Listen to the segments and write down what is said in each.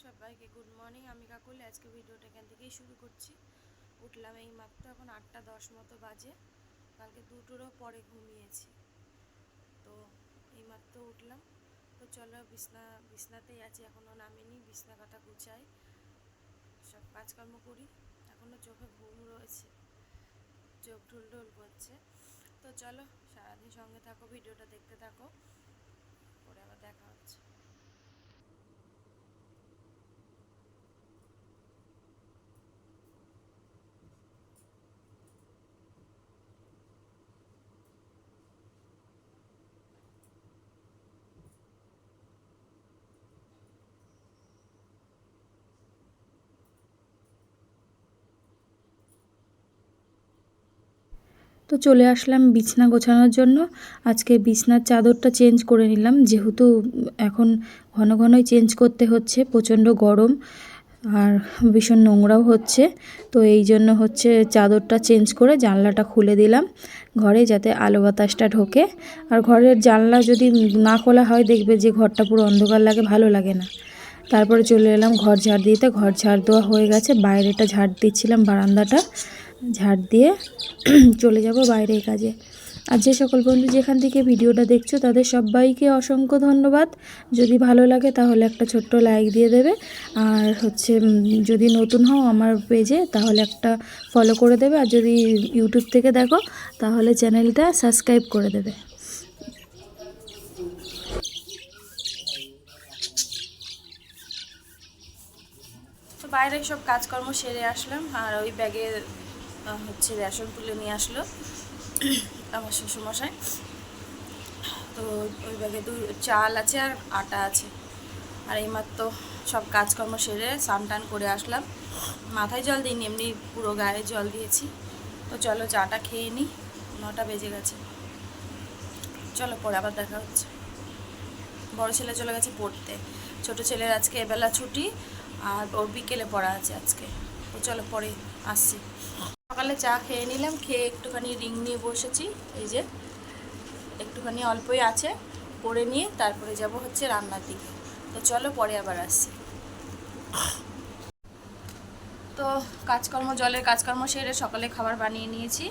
সবাইকে good morning. আমি কাকুলি। আজকে ভিডিওটা এখান থেকেই শুরু করছি। উঠলাম এই মাত্র, এখন 8টা 10 মতো বাজে। কালকে 2টোরও পরে ঘুমিয়েছি, তো এই মাত্র উঠলাম। তো চলো, বিছনাতেই আছি, এখনও নামিনি। বিছনা কাটা গুছাই, সব কাজকর্ম করি। এখনও চোখে ঘুম রয়েছে, চোখ ঢুল করছে। তো চলো, সারাদিন সঙ্গে থাকো, ভিডিওটা দেখতে থাকো, পরে আবার দেখা হচ্ছে। তো চলে আসলাম বিছনা গোছানোর জন্য। আজকে বিছনার চাদরটা চেঞ্জ করে নিলাম, যেহেতু এখন ঘন ঘনই চেঞ্জ করতে হচ্ছে, প্রচণ্ড গরম আর ভীষণ নোংরাও হচ্ছে। তো এই জন্য হচ্ছে চাদরটা চেঞ্জ করে জানলাটা খুলে দিলাম ঘরে, যাতে আলো বাতাসটা ঢোকে। আর ঘরের জানলা যদি না খোলা হয়, দেখবে যে ঘরটা পুরো অন্ধকার লাগে, ভালো লাগে না। তারপরে চলে এলাম ঘর ঝাড় দিতে। ঘর ঝাড় দেওয়া হয়ে গেছে, বাইরেটা ঝাড় দিচ্ছিলাম, বারান্দাটা ঝাড় দিয়ে চলে যাব বাইরের কাজে। আর যে সকল বন্ধু যেখান থেকে ভিডিওটা দেখছো, তাদের সবাইকে অসংখ্য ধন্যবাদ। যদি ভালো লাগে তাহলে একটা ছোট্ট লাইক দিয়ে দেবে। আর হচ্ছে যদি নতুন হও আমার পেজে, তাহলে একটা ফলো করে দেবে। আর যদি ইউটিউব থেকে দেখো, তাহলে চ্যানেলটা সাবস্ক্রাইব করে দেবে। তো বাইরে সব কাজকর্ম সেরে আসলাম, আর ওই ব্যাগে হচ্ছে রেশন তুলে নিয়ে আসলো আমার শ্বশুরমশাই। তো ওই ব্যাগে চাল আছে আর আটা আছে। আর এইমাত্র সব কাজকর্ম সেরে স্নান টান করে আসলাম। মাথায় জল দিইনি, এমনি পুরো গায়ে জল দিয়েছি। তো চলো চাটা খেয়ে নিই, 9টা বেজে গেছে। চলো, পরে আবার দেখা হচ্ছে। বড় ছেলে চলে গেছে পড়তে, ছোট ছেলের আজকে এবেলা ছুটি, আর ওর বিকেলে পড়া আছে আজকে। তো চলো, পরে আসছি। সকালে চা খেয়ে নিলাম, খেয়ে একটুখানি রিং নিয়ে বসেছি। এই যে একটুখানি অল্পই আছে, করে নিয়ে তারপরে যাব হচ্ছে রান্নার দিকে। তো চলো, পরে আবার আসছি। তো জলের কাজকর্ম সেরে সকালে খাবার বানিয়ে নিয়েছি,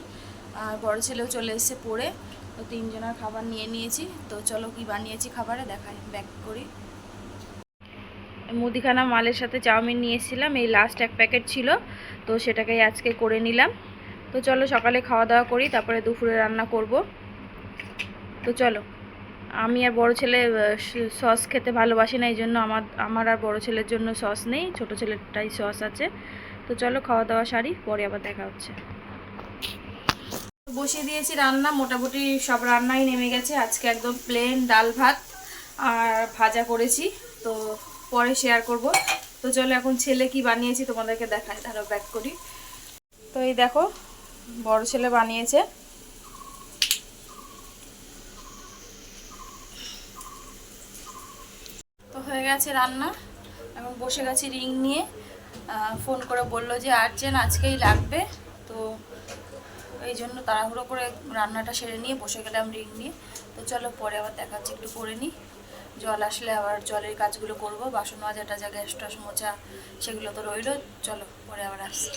আর বড় ছেলেও চলে এসেছে পড়ে। তো 3জনের খাবার নিয়ে নিয়েছি। তো চলো, কি বানিয়েছি খাবারে দেখাই, ব্যাক করি। মুদিখানা মালের সাথে চাউমিন নিয়েছিলাম, এই লাস্ট এক প্যাকেট ছিল, তো সেটাকেই আজকে করে নিলাম। তো চলো, সকালে খাওয়া দাওয়া করি, তারপরে দুপুরে রান্না করব। তো চলো, আমি আর বড় ছেলে সস খেতে ভালোবাসি না, এই জন্য আমার আর বড় ছেলের জন্য সস নেই, ছোট ছেলেরটাই সস আছে। তো চলো, খাওয়া দাওয়া সারি, পরে আবার দেখা হচ্ছে। বসিয়ে দিয়েছি রান্না, মোটামুটি সব রান্নাই নেমে গেছে। আজকে একদম প্লেন ডাল ভাত আর ভাজা করেছি, তো পরে শেয়ার করব। তো চলো, এখন ছেলে কি বানিয়েছি তোমাদেরকে দেখাই, তাহলে ব্যাক করি। তো এই দেখো, বড় ছেলে বানিয়েছে। তো হয়ে গেছে রান্না, এখন বসে গেছি রিং নিয়ে। ফোন করে বলল যে আর্জেন্ট আজকেই লাগবে, তো এই জন্য তাড়াহুড়ো করে রান্নাটা সেরে নিয়ে বসে গেলাম রিং নিয়ে। তো চলো, পরে আবার দেখাচ্ছি, একটু করে নিই। জল আসলে আবার জলের কাজগুলো করব, বাসন মাজা টাজা, গ্যাস টাস মোছা, সেগুলো তো রইল। চলো, পরে আবার আসছি।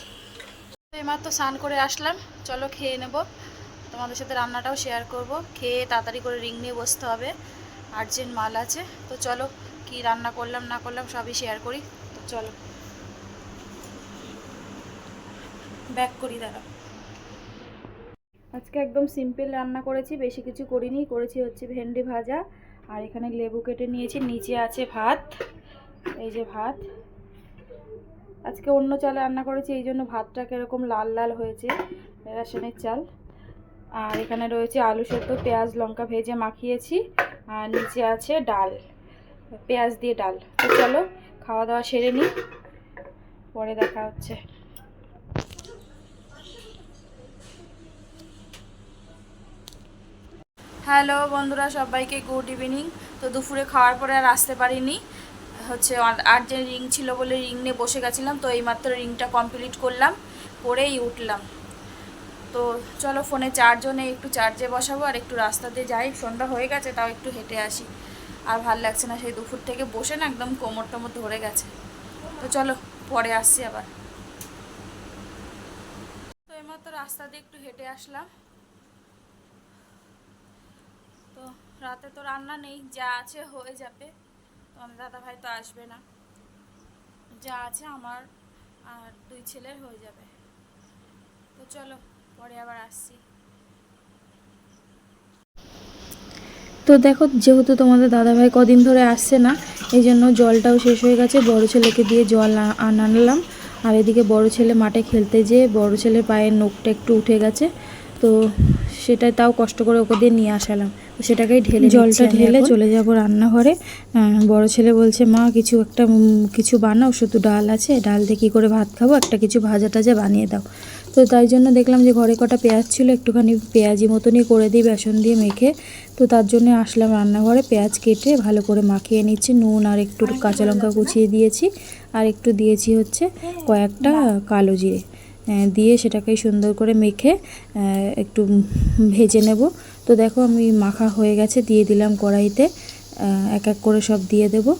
এইমাত্র স্নান করে আসলাম, চলো খেয়ে নেব, তোমাদের সাথে রান্নাটাও শেয়ার করব। খেয়ে তাড়াতাড়ি করে রিং নিয়ে বসতে হবে, আর্জেন্ট মাল আছে। তো চলো, কি রান্না করলাম না করলাম সবই শেয়ার করি। তো চলো, ব্যাক করি, দাঁড়া। আজকে একদম সিম্পল রান্না করেছি, বেশি কিছু করিনি। করেছি হচ্ছে ভেন্ডি ভাজা, আর এখানে লেবু কেটে নিয়েছি। নিচে আছে ভাত, এই যে ভাত। আজকে অন্য চালে রান্না করেছি, এই জন্য ভাতটা কীরকম লাল লাল হয়েছে, রেশনের চাল। আর এখানে রয়েছে আলু সেদ্ধ, পেঁয়াজ লঙ্কা ভেজে মাখিয়েছি। আর নিচে আছে ডাল, পেঁয়াজ দিয়ে ডাল। তো চলো, খাওয়া দাওয়া সেরে নিই, পরে দেখা হচ্ছে। হ্যালো বন্ধুরা, সবাইকে গুড ইভিনিং। তো দুপুরে খাওয়ার পরে আর আসতে পারিনি, হচ্ছে আর্জেন্ট রিং ছিল বলে রিং নিয়ে বসে গেছিলাম। তো এইমাত্র রিংটা কমপ্লিট করলাম, করেই উঠলাম। তো চলো, ফোনে চার্জও নেই, একটু চার্জে বসাবো, আর একটু রাস্তাতে যাই। সন্ধ্যা হয়ে গেছে, তাও একটু হেঁটে আসি। আর ভাল লাগছে না, সেই দুপুর থেকে বসে না একদম কোমর টোমর ধরে গেছে। তো চলো পরে আসছি আবার। তো এইমাত্র রাস্তা দিয়ে একটু হেঁটে আসলাম। তো রাতে তো রান্না নেই, যা আছে হয়ে যাবে, তোমাদের দাদাভাই তো আসবে না, যা আছে আমার আর 2 ছেলের হয়ে যাবে। তো চলো পরে আবার আসছি। তো দেখো, যেহেতু তোমাদের দাদাভাই কদিন ধরে আসছে না, এই জন্য জলটাও শেষ হয়ে গেছে। বড় ছেলেকে দিয়ে জল আনলাম। আর এদিকে বড় ছেলে মাঠে খেলতে যেয়ে বড় ছেলের পায়ের নখটা একটু উঠে গেছে, তো সেটা তাও কষ্ট করে ওকে দিয়ে নিয়ে আসালাম। তো সেটাকেই ঢেলে জলটা ঢেলে চলে যাব রান্নাঘরে। বড় ছেলে বলছে, মা কিছু বানাও, শুধু ডাল আছে, ডাল দিয়ে কী করে ভাত খাবো, একটা কিছু ভাজা টাজা বানিয়ে দাও। তো তাই জন্য দেখলাম যে ঘরে কটা পেঁয়াজ ছিল, একটুখানি পেঁয়াজি মতনই করে দিই বেসন দিয়ে মেখে। তো তার জন্য আসলাম রান্নাঘরে, পেঁয়াজ কেটে ভালো করে মাখিয়ে নিচ্ছি। নুন আর একটু কাঁচা লঙ্কা কুচিয়ে দিয়েছি, আর একটু দিয়েছি হচ্ছে কয়েকটা কালো জিরে দিয়ে সেটাকে সুন্দর করে মেখে একটু ভেজে নেব। তো দেখো আমি মাখা হয়ে গেছে, দিয়ে দিলাম কড়াইতে, এক এক করে সব দিয়ে দেবো।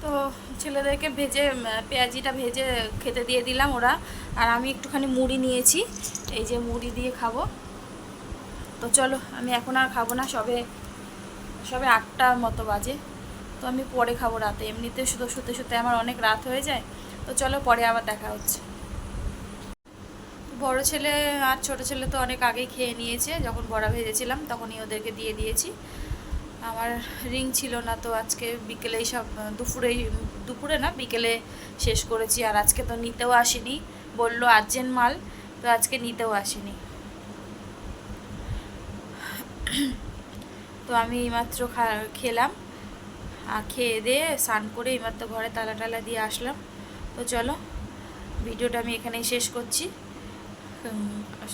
তো ছেলেদেরকে পেঁয়াজিটা ভেজে খেতে দিয়ে দিলাম ওরা, আর আমি একটুখানি মুড়ি নিয়েছি, এই যে মুড়ি দিয়ে খাবো। তো চলো, আমি এখন আর খাবো না, সবে 8টার মতো বাজে, তো আমি পরে খাবো রাতে, এমনিতে শুতে শুতে আমার অনেক রাত হয়ে যায়। তো চলো পরে আবার দেখা হচ্ছে। বড় ছেলে আর ছোট ছেলে তো অনেক আগেই খেয়ে নিয়েছে, যখন বড়া ভেজেছিলাম তখনই ওদেরকে দিয়ে দিয়েছি। আমার রিং ছিল না, তো আজকে বিকেলেই সব দুপুরে না বিকেলে শেষ করেছি। আর আজকে তো নিতেও আসেনি, বললো আর্জেন্ট মাল, তো আজকে নিতেও আসেনি। তো আমি এইমাত্র খেলাম, আর খেয়ে দিয়ে স্নান করে এইমাত্র ঘরে তালা টালা দিয়ে আসলাম। তো চলো ভিডিওটা আমি এখানেই শেষ করছি।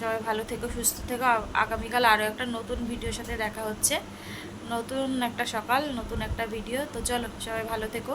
সবাই ভালো থেকো, সুস্থ থেকো। আগামীকাল আরও একটা নতুন ভিডিওর সাথে দেখা হচ্ছে, নতুন একটা সকাল, নতুন একটা ভিডিও। তো চলো সবাই ভালো থেকো।